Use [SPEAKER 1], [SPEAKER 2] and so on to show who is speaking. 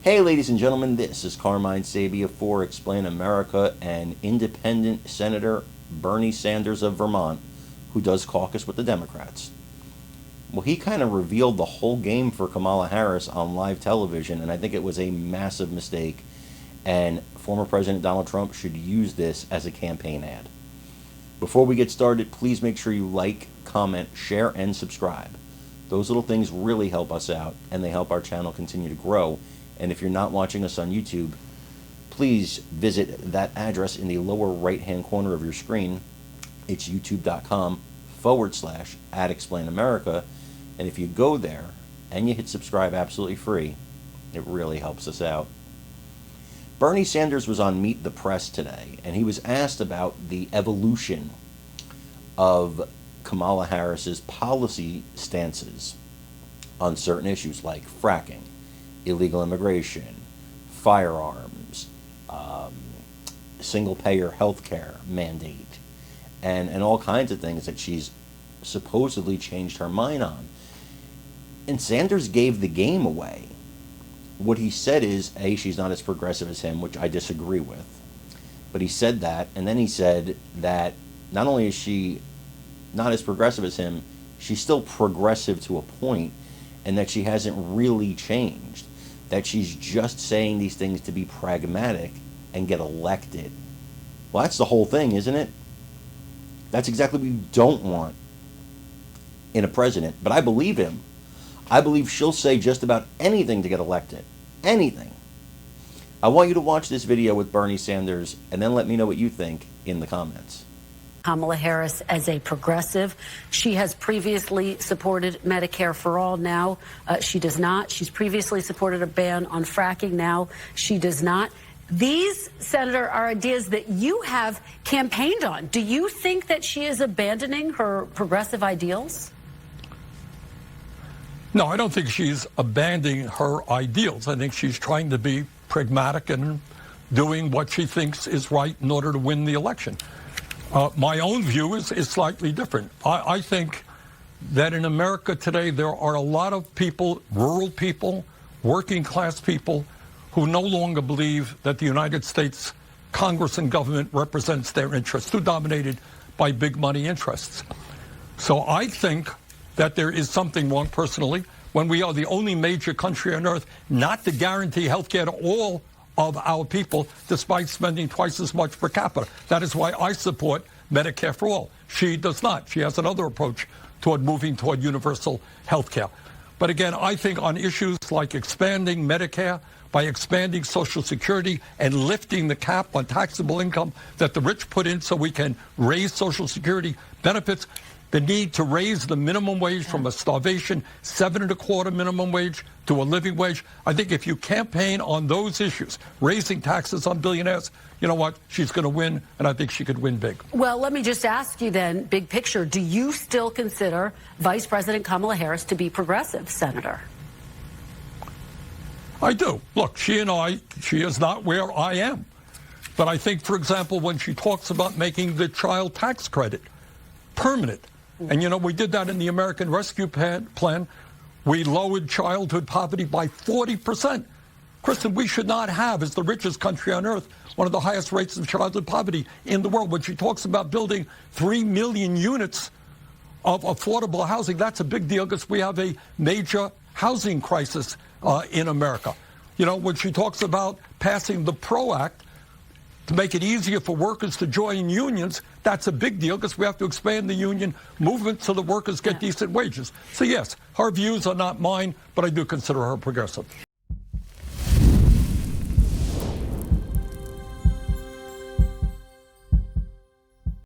[SPEAKER 1] Hey ladies and gentlemen, this is Carmine Sabia for Explain America, and independent Senator Bernie Sanders of Vermont, who does caucus with the Democrats. Well, he kind of revealed the whole game for Kamala Harris on live television, and I think it was a massive mistake, and former President Donald Trump should use this as a campaign ad. Before we get started, please make sure you like, comment, share, and subscribe. Those little things really help us out, and they help our channel continue to grow. And if you're not watching us on YouTube, please visit that address in the lower right-hand corner of your screen. It's youtube.com/@ExplainAmerica. And if you go there and you hit subscribe absolutely free, it really helps us out. Bernie Sanders was on Meet the Press today, and he was asked about the evolution of Kamala Harris's policy stances on certain issues like fracking, illegal immigration, firearms, single-payer health care mandate, and all kinds of things that she's supposedly changed her mind on. And Sanders gave the game away. What he said is, A, she's not as progressive as him, which I disagree with. But he said that, and then he said that not only is she not as progressive as him, she's still progressive to a point, and that she hasn't really changed. That she's just saying these things to be pragmatic and get elected. Well, that's the whole thing, isn't it? That's exactly what you don't want in a president. But I believe him. I believe she'll say just about anything to get elected. Anything. I want you to watch this video with Bernie Sanders and then let me know what you think in the comments.
[SPEAKER 2] Kamala Harris as a progressive. She has previously supported Medicare for all. Now she does not. She's previously supported a ban on fracking. Now she does not. These, Senator, are ideas that you have campaigned on. Do you think that she is abandoning her progressive ideals?
[SPEAKER 3] No, I don't think she's abandoning her ideals. I think she's trying to be pragmatic and doing what she thinks is right in order to win the election. My own view is slightly different. I think that in America today there are a lot of people, rural people, working class people, who no longer believe that the United States Congress and government represents their interests, too dominated by big money interests. So I think that there is something wrong personally when we are the only major country on earth not to guarantee health care to all of our people, despite spending twice as much per capita. That is why I support Medicare for all. She does not. She has another approach toward moving toward universal health care. But again, I think on issues like expanding Medicare, by expanding Social Security and lifting the cap on taxable income that the rich put in so we can raise Social Security benefits, the need to raise the minimum wage from a starvation 7.25 minimum wage to a living wage. I think if you campaign on those issues, raising taxes on billionaires, you know what? She's going to win, and I think she could win big.
[SPEAKER 2] Well, let me just ask you then, big picture, do you still consider Vice President Kamala Harris to be progressive, Senator?
[SPEAKER 3] I do. Look, she is not where I am. But I think, for example, when she talks about making the child tax credit permanent, and, you know, we did that in the American Rescue Plan. We lowered childhood poverty by 40%. Kristen, we should not have, as the richest country on earth, one of the highest rates of childhood poverty in the world. When she talks about building 3 million units of affordable housing, that's a big deal because we have a major housing crisis in America. You know, when she talks about passing the PRO Act to make it easier for workers to join unions, that's a big deal because we have to expand the union movement so the workers get decent wages. So yes, her views are not mine, but I do consider her progressive.